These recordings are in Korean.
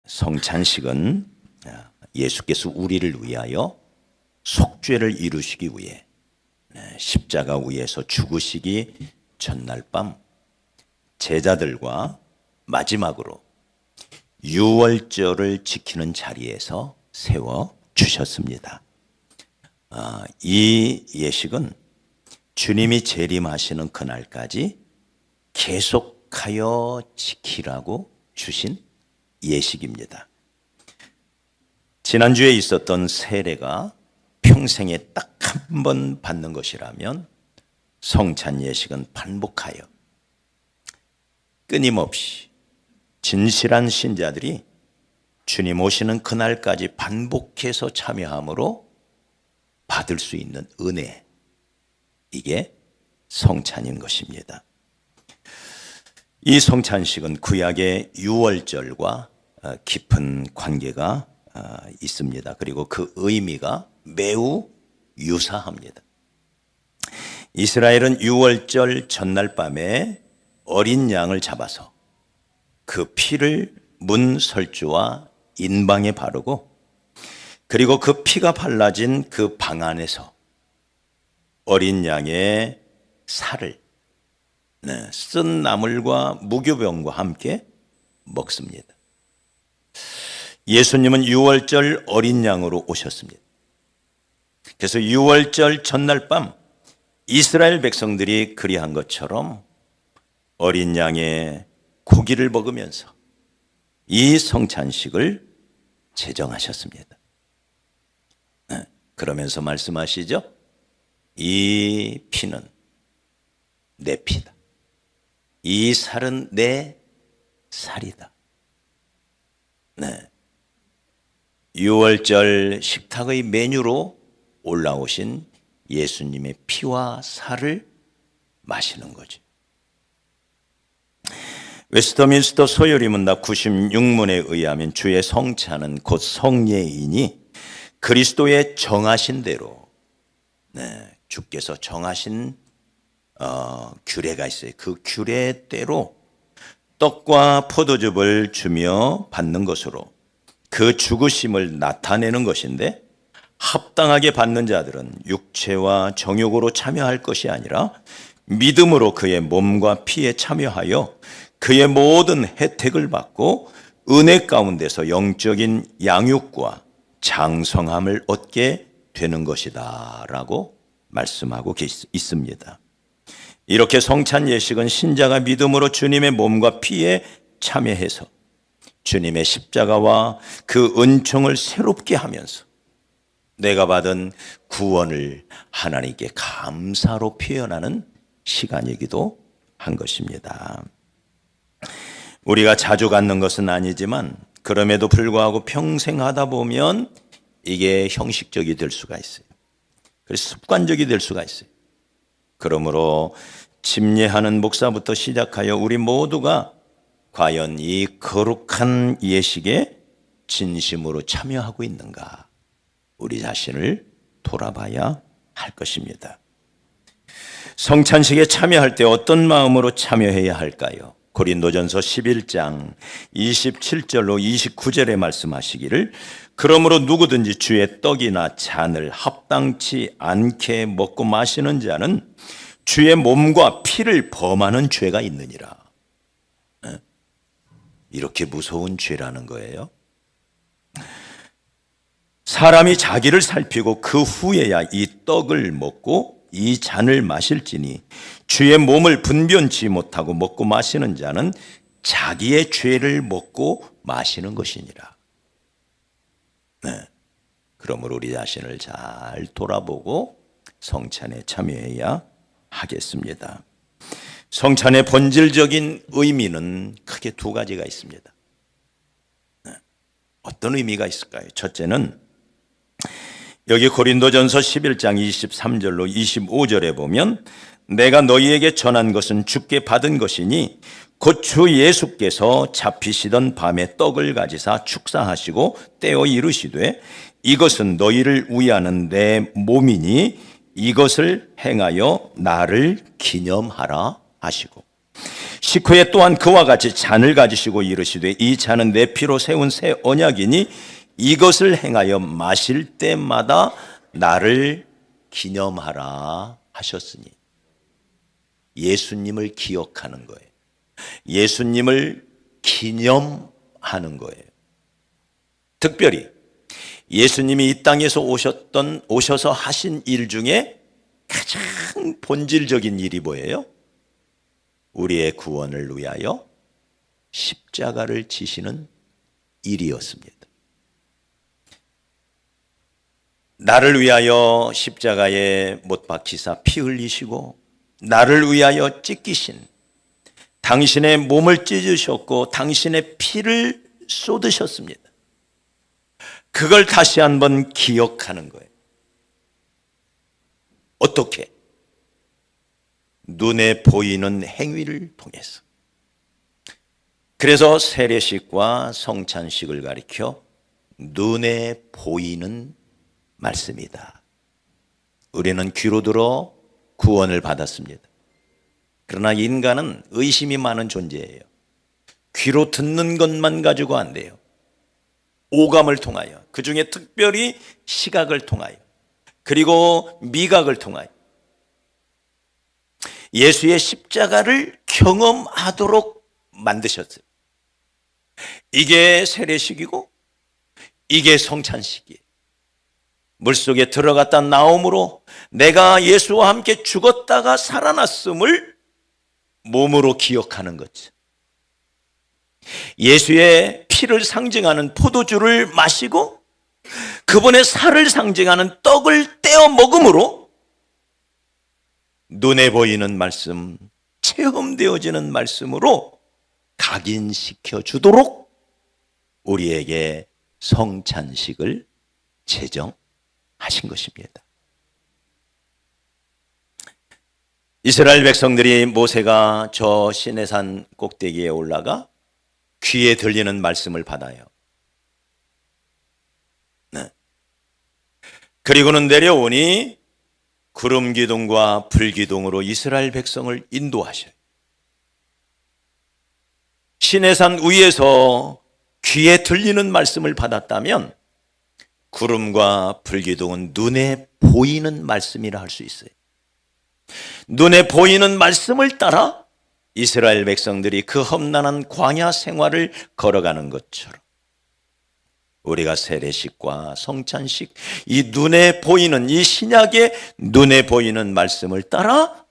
성찬식은 예수께서 우리를 위하여 속죄를 이루시기 위해 십자가 위에서 죽으시기 전날 밤 제자들과 마지막으로 유월절을 지키는 자리에서 세워 주셨습니다. 이 예식은 주님이 재림하시는 그날까지 계속하여 지키라고 주신 예식입니다. 지난주에 있었던 세례가 평생에 딱 한 번 받는 것이라면 성찬 예식은 반복하여 끊임없이 진실한 신자들이 주님 오시는 그날까지 반복해서 참여함으로 받을 수 있는 은혜, 이게 성찬인 것입니다. 이 성찬식은 구약의 유월절과 깊은 관계가 있습니다. 그리고 그 의미가 매우 유사합니다. 이스라엘은 유월절 전날 밤에 어린 양을 잡아서 그 피를 문 설주와 인방에 바르고, 그리고 그 피가 발라진 그 방 안에서 어린 양의 살을 쓴 나물과 무교병과 함께 먹습니다. 예수님은 유월절 어린 양으로 오셨습니다. 그래서 유월절 전날 밤 이스라엘 백성들이 그리한 것처럼 어린 양의 고기를 먹으면서 이 성찬식을 제정하셨습니다. 그러면서 말씀하시죠. 이 피는 내 피다. 이 살은 내 살이다. 유월절 식탁의 메뉴로 올라오신 예수님의 피와 살을 마시는 거죠. 웨스터민스터 소요리문답 96문에 의하면 주의 성찬은 곧 성례이니 그리스도의 정하신 대로, 주께서 정하신 규례가 있어요. 그 규례대로 떡과 포도즙을 주며 받는 것으로 그 죽으심을 나타내는 것인데, 합당하게 받는 자들은 육체와 정욕으로 참여할 것이 아니라 믿음으로 그의 몸과 피에 참여하여 그의 모든 혜택을 받고 은혜 가운데서 영적인 양육과 장성함을 얻게 되는 것이다 라고 말씀하고 있습니다. 이렇게 성찬 예식은 신자가 믿음으로 주님의 몸과 피에 참여해서 주님의 십자가와 그 은총을 새롭게 하면서 내가 받은 구원을 하나님께 감사로 표현하는 시간이기도 한 것입니다. 우리가 자주 갖는 것은 아니지만 그럼에도 불구하고 평생 하다 보면 이게 형식적이 될 수가 있어요. 그래서 습관적이 될 수가 있어요. 그러므로 침례하는 목사부터 시작하여 우리 모두가 과연 이 거룩한 예식에 진심으로 참여하고 있는가, 우리 자신을 돌아봐야 할 것입니다. 성찬식에 참여할 때 어떤 마음으로 참여해야 할까요? 고린도전서 11장 27절로 29절에 말씀하시기를, 그러므로 누구든지 주의 떡이나 잔을 합당치 않게 먹고 마시는 자는 주의 몸과 피를 범하는 죄가 있느니라. 이렇게 무서운 죄라는 거예요. 사람이 자기를 살피고 그 후에야 이 떡을 먹고 이 잔을 마실지니 주의 몸을 분변치 못하고 먹고 마시는 자는 자기의 죄를 먹고 마시는 것이니라. 그러므로 우리 자신을 잘 돌아보고 성찬에 참여해야 하겠습니다. 성찬의 본질적인 의미는 크게 두 가지가 있습니다. 어떤 의미가 있을까요? 첫째는 여기 고린도전서 11장 23절로 25절에 보면, 내가 너희에게 전한 것은 주께 받은 것이니 곧 주 예수께서 잡히시던 밤에 떡을 가지사 축사하시고 떼어 이르시되 이것은 너희를 위하는 내 몸이니 이것을 행하여 나를 기념하라 하시고, 식후에 또한 그와 같이 잔을 가지시고 이르시되 이 잔은 내 피로 세운 새 언약이니 이것을 행하여 마실 때마다 나를 기념하라 하셨으니, 예수님을 기억하는 거예요. 예수님을 기념하는 거예요. 특별히 예수님이 이 땅에서 오셔서 하신 일 중에 가장 본질적인 일이 뭐예요? 우리의 구원을 위하여 십자가를 지시는 일이었습니다. 나를 위하여 십자가에 못 박히사 피 흘리시고 나를 위하여 찢기신, 당신의 몸을 찢으셨고 당신의 피를 쏟으셨습니다. 그걸 다시 한번 기억하는 거예요. 어떻게? 눈에 보이는 행위를 통해서. 그래서 세례식과 성찬식을 가리켜 눈에 보이는 말씀이다. 우리는 귀로 들어 구원을 받았습니다. 그러나 인간은 의심이 많은 존재예요. 귀로 듣는 것만 가지고 안 돼요. 오감을 통하여, 그 중에 특별히 시각을 통하여, 그리고 미각을 통하여 예수의 십자가를 경험하도록 만드셨어요. 이게 세례식이고 이게 성찬식이에요. 물속에 들어갔다 나옴으로 내가 예수와 함께 죽었다가 살아났음을 몸으로 기억하는 거죠. 예수의 피를 상징하는 포도주를 마시고 그분의 살을 상징하는 떡을 떼어 먹음으로 눈에 보이는 말씀, 체험되어지는 말씀으로 각인시켜 주도록 우리에게 성찬식을 제정하신 것입니다. 이스라엘 백성들이 모세가 저 시내산 꼭대기에 올라가 귀에 들리는 말씀을 받아요. 네. 그리고는 내려오니 구름 기둥과 불 기둥으로 이스라엘 백성을 인도하셔요. 시내산 위에서 귀에 들리는 말씀을 받았다면 구름과 불 기둥은 눈에 보이는 말씀이라 할 수 있어요. 눈에 보이는 말씀을 따라 이스라엘 백성들이 그 험난한 광야 생활을 걸어가는 것처럼 우리가 세례식과 성찬식, 이 눈에 보이는, 이 신약의 눈에 보이는 말씀을 따라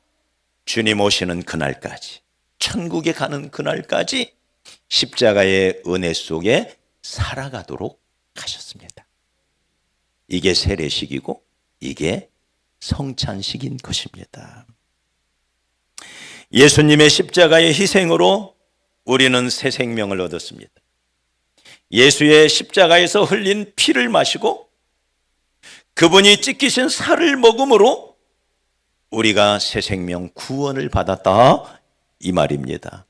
주님 오시는 그날까지, 천국에 가는 그날까지 십자가의 은혜 속에 살아가도록 하셨습니다. 이게 세례식이고 이게 성찬식인 것입니다. 예수님의 십자가의 희생으로 우리는 새 생명을 얻었습니다. 예수의 십자가에서 흘린 피를 마시고 그분이 찢기신 살을 먹음으로 우리가 새 생명 구원을 받았다, 이 말입니다.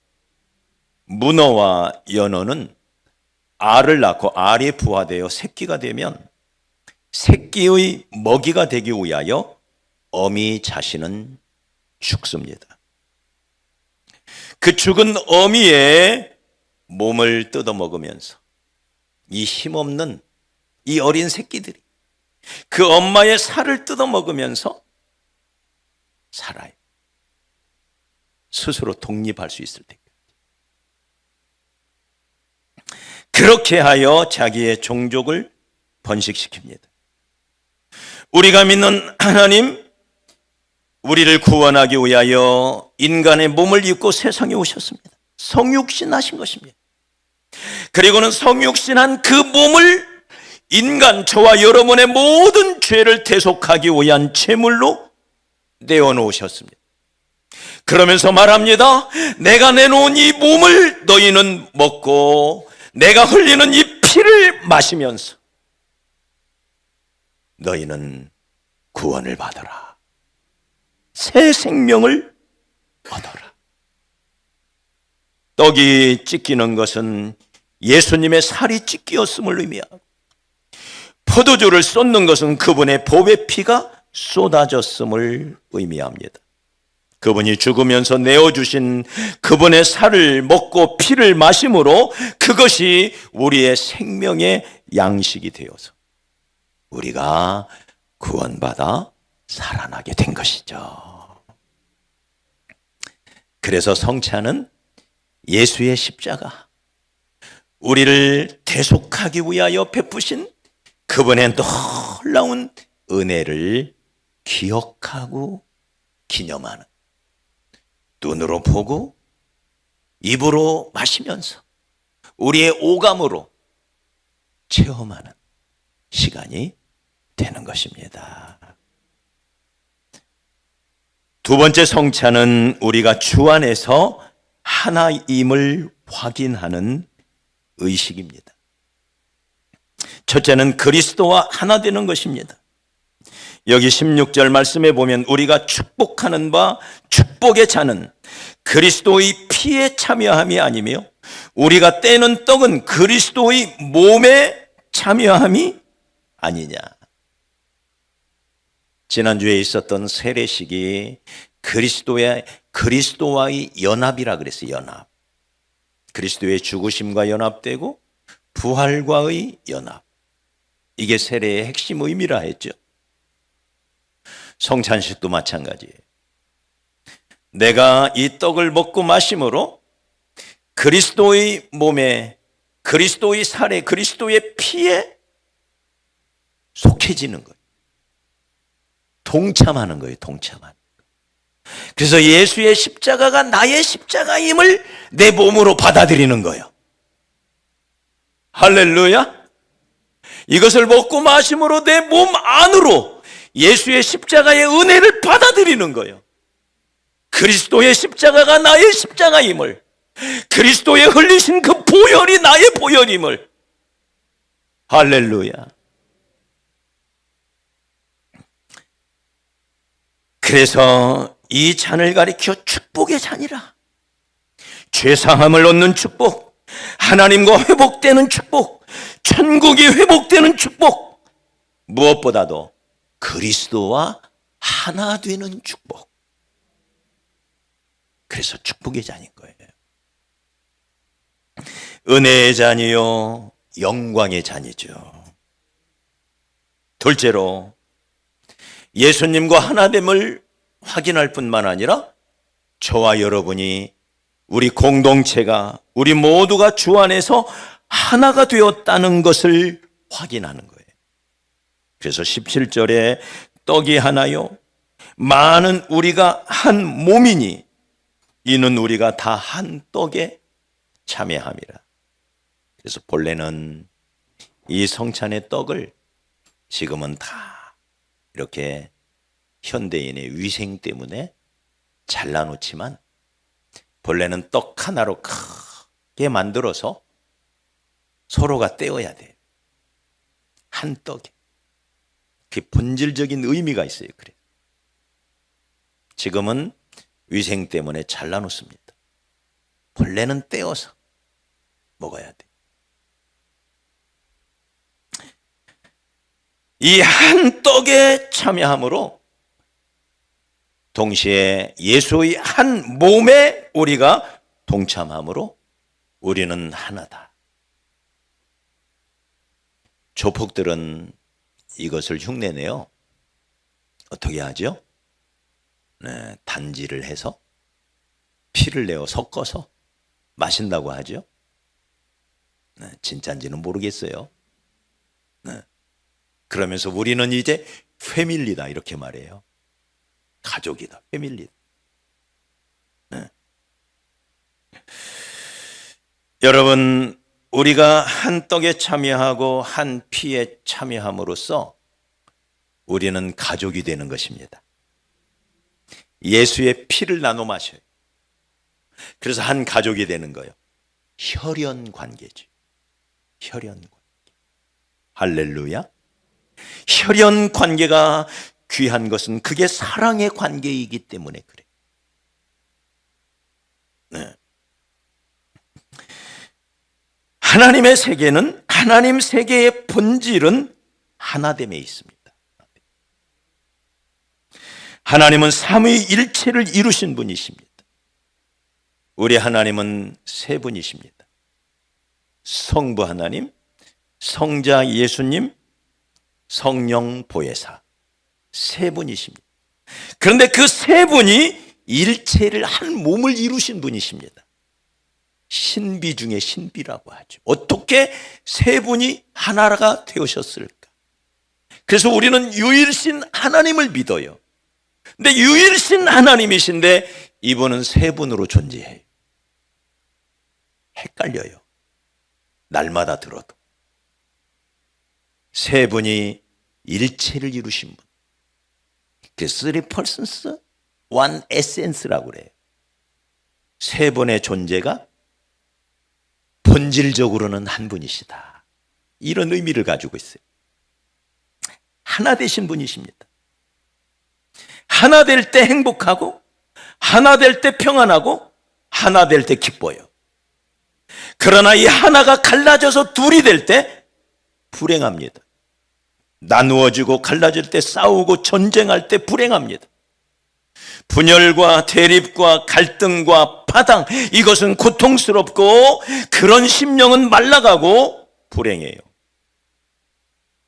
문어와 연어는 알을 낳고 알이 부화되어 새끼가 되면 새끼의 먹이가 되기 위하여 어미 자신은 죽습니다. 그 죽은 어미의 몸을 뜯어먹으면서 이 힘없는 이 어린 새끼들이 그 엄마의 살을 뜯어먹으면서 살아요. 스스로 독립할 수 있을 때까지. 그렇게 하여 자기의 종족을 번식시킵니다. 우리가 믿는 하나님, 우리를 구원하기 위하여 인간의 몸을 입고 세상에 오셨습니다. 성육신하신 것입니다. 그리고는 성육신한 그 몸을 인간, 저와 여러분의 모든 죄를 대속하기 위한 제물로 내어놓으셨습니다. 그러면서 말합니다. 내가 내놓은 이 몸을 너희는 먹고 내가 흘리는 이 피를 마시면서 너희는 구원을 받아라. 새 생명을 얻어라. 떡이 찢기는 것은 예수님의 살이 찢기었음을 의미하고, 포도주를 쏟는 것은 그분의 보배 피가 쏟아졌음을 의미합니다. 그분이 죽으면서 내어주신 그분의 살을 먹고 피를 마심으로 그것이 우리의 생명의 양식이 되어서 우리가 구원받아 살아나게 된 것이죠. 그래서 성찬은 예수의 십자가, 우리를 대속하기 위하여 베푸신 그분의 놀라운 은혜를 기억하고 기념하는, 눈으로 보고 입으로 마시면서 우리의 오감으로 체험하는 시간이 되는 것입니다. 두 번째 성찬은 우리가 주 안에서 하나임을 확인하는 의식입니다. 첫째는 그리스도와 하나 되는 것입니다. 여기 16절 말씀에 보면 우리가 축복하는 바 축복의 잔은 그리스도의 피에 참여함이 아니며 우리가 떼는 떡은 그리스도의 몸에 참여함이 아니냐. 지난주에 있었던 세례식이 그리스도와의 연합이라 그랬어요. 연합. 그리스도의 죽으심과 연합되고 부활과의 연합. 이게 세례의 핵심 의미라 했죠. 성찬식도 마찬가지예요. 내가 이 떡을 먹고 마심으로 그리스도의 몸에, 그리스도의 살에, 그리스도의 피에 속해지는 거예요. 동참하는 거예요. 동참하는 거예요. 그래서 예수의 십자가가 나의 십자가임을 내 몸으로 받아들이는 거예요. 할렐루야. 이것을 먹고 마심으로 내 몸 안으로 예수의 십자가의 은혜를 받아들이는 거예요. 그리스도의 십자가가 나의 십자가임을, 그리스도의 흘리신 그 보혈이 나의 보혈임을. 할렐루야. 그래서 이 잔을 가리켜 축복의 잔이라. 죄사함을 얻는 축복, 하나님과 회복되는 축복, 천국이 회복되는 축복, 무엇보다도 그리스도와 하나 되는 축복. 그래서 축복의 잔인 거예요. 은혜의 잔이요, 영광의 잔이죠. 둘째로 예수님과 하나됨을 확인할 뿐만 아니라 저와 여러분이, 우리 공동체가, 우리 모두가 주 안에서 하나가 되었다는 것을 확인하는 거예요. 그래서 17절에 떡이 하나요, 많은 우리가 한 몸이니 이는 우리가 다 한 떡에 참여함이라. 그래서 본래는 이 성찬의 떡을 지금은 다 이렇게 현대인의 위생 때문에 잘라놓지만 본래는 떡 하나로 크게 만들어서 서로가 떼어야 돼요. 한 떡에. 그게 본질적인 의미가 있어요. 그래. 지금은 위생 때문에 잘라놓습니다. 본래는 떼어서 먹어야 돼. 이 한 떡에 참여함으로 동시에 예수의 한 몸에 우리가 동참함으로 우리는 하나다. 조폭들은 이것을 흉내내요. 어떻게 하죠? 네, 단지를 해서 피를 내어 섞어서 마신다고 하죠. 네, 진짜인지는 모르겠어요. 네. 그러면서 우리는 이제 패밀리다 이렇게 말해요. 가족이다, 패밀리다. 네. 여러분, 우리가 한 떡에 참여하고 한 피에 참여함으로써 우리는 가족이 되는 것입니다. 예수의 피를 나눠 마셔요. 그래서 한 가족이 되는 거예요. 혈연 관계죠. 혈연 관계. 할렐루야. 혈연 관계가 귀한 것은 그게 사랑의 관계이기 때문에 그래. 네. 하나님의 세계는, 하나님 세계의 본질은 하나됨에 있습니다. 하나님은 삼위일체를 이루신 분이십니다. 우리 하나님은 세 분이십니다. 성부 하나님, 성자 예수님, 성령 보혜사, 세 분이십니다. 그런데 그 세 분이 일체를 한 몸을 이루신 분이십니다. 신비 중에 신비라고 하죠. 어떻게 세 분이 하나가 되셨을까? 그래서 우리는 유일신 하나님을 믿어요. 근데 유일신 하나님이신데 이분은 세 분으로 존재해요. 헷갈려요. 날마다 들어도. 세 분이 일체를 이루신 분. 그 three persons, one essence라고 그래요. 세 분의 존재가 본질적으로는 한 분이시다. 이런 의미를 가지고 있어요. 하나 되신 분이십니다. 하나 될 때 행복하고, 하나 될 때 평안하고, 하나 될 때 기뻐요. 그러나 이 하나가 갈라져서 둘이 될 때 불행합니다. 나누어지고 갈라질 때 싸우고 전쟁할 때 불행합니다. 분열과 대립과 갈등과 파당, 이것은 고통스럽고 그런 심령은 말라가고 불행해요.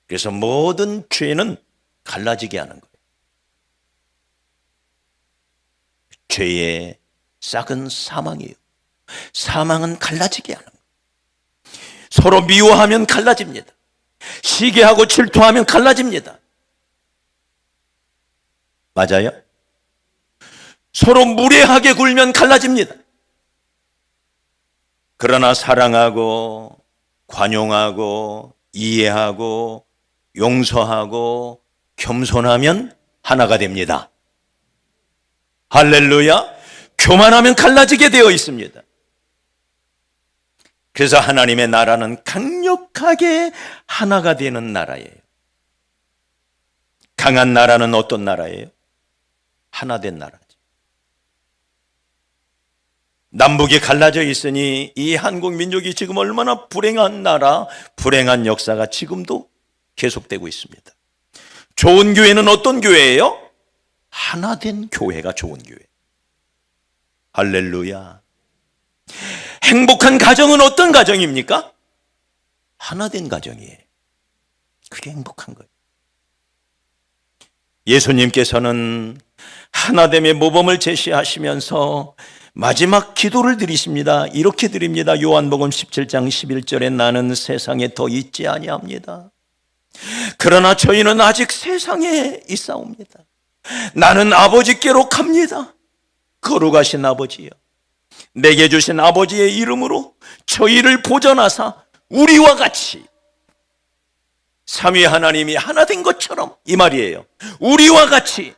그래서 모든 죄는 갈라지게 하는 거예요. 죄의 싹은 사망이에요. 사망은 갈라지게 하는 거예요. 서로 미워하면 갈라집니다. 시기하고 질투하면 갈라집니다. 맞아요? 서로 무례하게 굴면 갈라집니다. 그러나 사랑하고 관용하고 이해하고 용서하고 겸손하면 하나가 됩니다. 할렐루야. 교만하면 갈라지게 되어 있습니다. 그래서 하나님의 나라는 강력하게 하나가 되는 나라예요. 강한 나라는 어떤 나라예요? 하나 된 나라죠. 남북이 갈라져 있으니 이 한국 민족이 지금 얼마나 불행한 나라, 불행한 역사가 지금도 계속되고 있습니다. 좋은 교회는 어떤 교회예요? 하나 된 교회가 좋은 교회. 할렐루야. 행복한 가정은 어떤 가정입니까? 하나 된 가정이에요. 그게 행복한 거예요. 예수님께서는 하나됨의 모범을 제시하시면서 마지막 기도를 드리십니다. 이렇게 드립니다. 요한복음 17장 11절에 나는 세상에 더 있지 아니합니다. 그러나 저희는 아직 세상에 있사옵니다. 나는 아버지께로 갑니다. 거룩하신 아버지여, 내게 주신 아버지의 이름으로 저희를 보전하사 우리와 같이 삼위 하나님이 하나 된 것처럼, 이 말이에요. 우리와 같이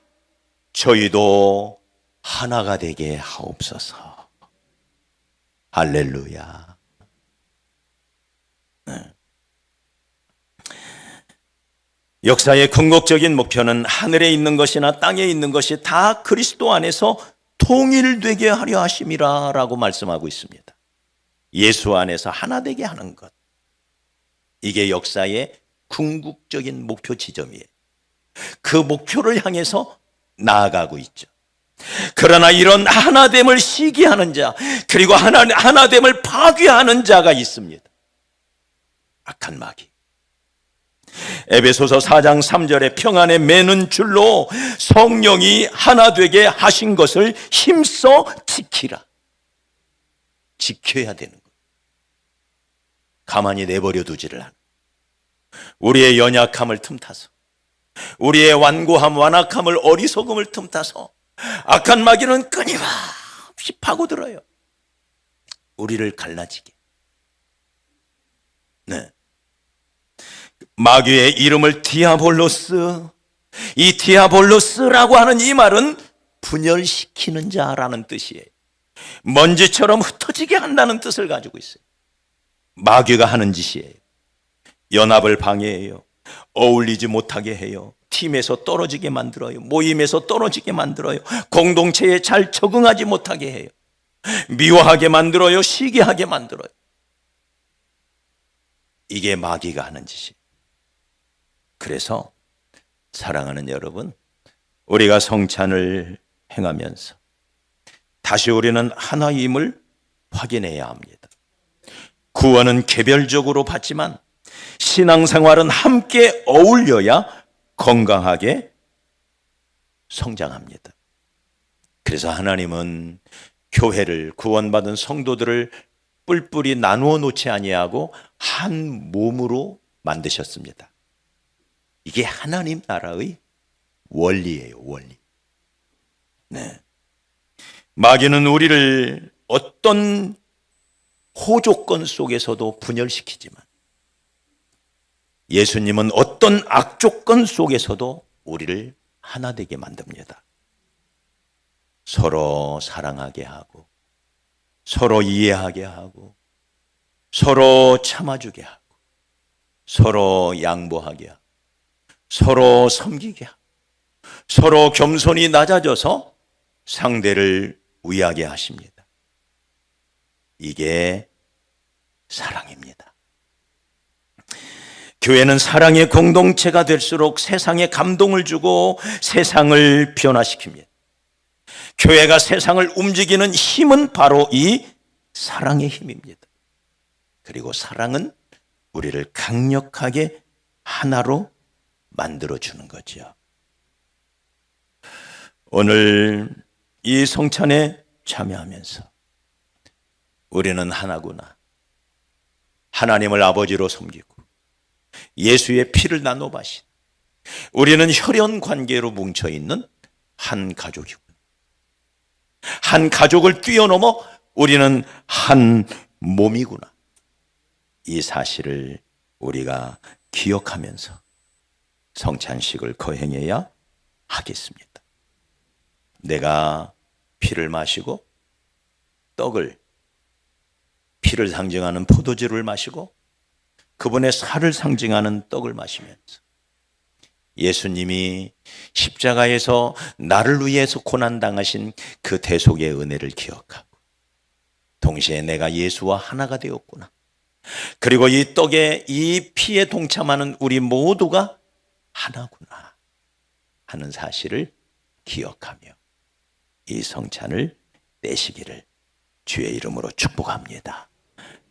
저희도 하나가 되게 하옵소서. 할렐루야. 역사의 궁극적인 목표는 하늘에 있는 것이나 땅에 있는 것이 다 그리스도 안에서 통일되게 하려 하심이라 라고 말씀하고 있습니다. 예수 안에서 하나 되게 하는 것, 이게 역사의 궁극적인 목표 지점이에요. 그 목표를 향해서 나아가고 있죠. 그러나 이런 하나됨을 시기하는 자, 그리고 하나됨을 파괴하는 자가 있습니다. 악한 마귀. 에베소서 4장 3절에 평안에 매는 줄로 성령이 하나 되게 하신 것을 힘써 지키라. 지켜야 되는 거예요. 가만히 내버려 두지를 않아. 우리의 연약함을 틈타서, 우리의 완고함, 완악함을, 어리석음을 틈타서 악한 마귀는 끊임없이 파고들어요. 우리를 갈라지게. 네. 마귀의 이름을 디아볼로스, 이 디아볼로스라고 하는 이 말은 분열시키는 자라는 뜻이에요. 먼지처럼 흩어지게 한다는 뜻을 가지고 있어요. 마귀가 하는 짓이에요. 연합을 방해해요. 어울리지 못하게 해요. 팀에서 떨어지게 만들어요. 모임에서 떨어지게 만들어요. 공동체에 잘 적응하지 못하게 해요. 미워하게 만들어요. 시기하게 만들어요. 이게 마귀가 하는 짓이에요. 그래서 사랑하는 여러분, 우리가 성찬을 행하면서 다시 우리는 하나임을 확인해야 합니다. 구원은 개별적으로 받지만 신앙생활은 함께 어울려야 건강하게 성장합니다. 그래서 하나님은 교회를, 구원받은 성도들을 뿔뿔이 나누어 놓지 아니하고 한 몸으로 만드셨습니다. 이게 하나님 나라의 원리예요, 원리. 네. 마귀는 우리를 어떤 호조건 속에서도 분열시키지만 예수님은 어떤 악조건 속에서도 우리를 하나 되게 만듭니다. 서로 사랑하게 하고, 서로 이해하게 하고, 서로 참아주게 하고, 서로 양보하게 하고, 서로 섬기게 하고, 서로 겸손히 낮아져서 상대를 위하게 하십니다. 이게 사랑입니다. 교회는 사랑의 공동체가 될수록 세상에 감동을 주고 세상을 변화시킵니다. 교회가 세상을 움직이는 힘은 바로 이 사랑의 힘입니다. 그리고 사랑은 우리를 강력하게 하나로 만들어주는 거죠. 오늘 이 성찬에 참여하면서 우리는 하나구나. 하나님을 아버지로 섬기고 예수의 피를 나눠 마신, 우리는 혈연 관계로 뭉쳐있는 한 가족이구나. 한 가족을 뛰어넘어 우리는 한 몸이구나. 이 사실을 우리가 기억하면서 성찬식을 거행해야 하겠습니다. 내가 피를 마시고 피를 상징하는 포도주를 마시고 그분의 살을 상징하는 떡을 마시면서 예수님이 십자가에서 나를 위해서 고난당하신 그 대속의 은혜를 기억하고 동시에 내가 예수와 하나가 되었구나. 그리고 이 떡에 이 피에 동참하는 우리 모두가 하나구나 하는 사실을 기억하며 이 성찬을 떼시기를 주의 이름으로 축복합니다.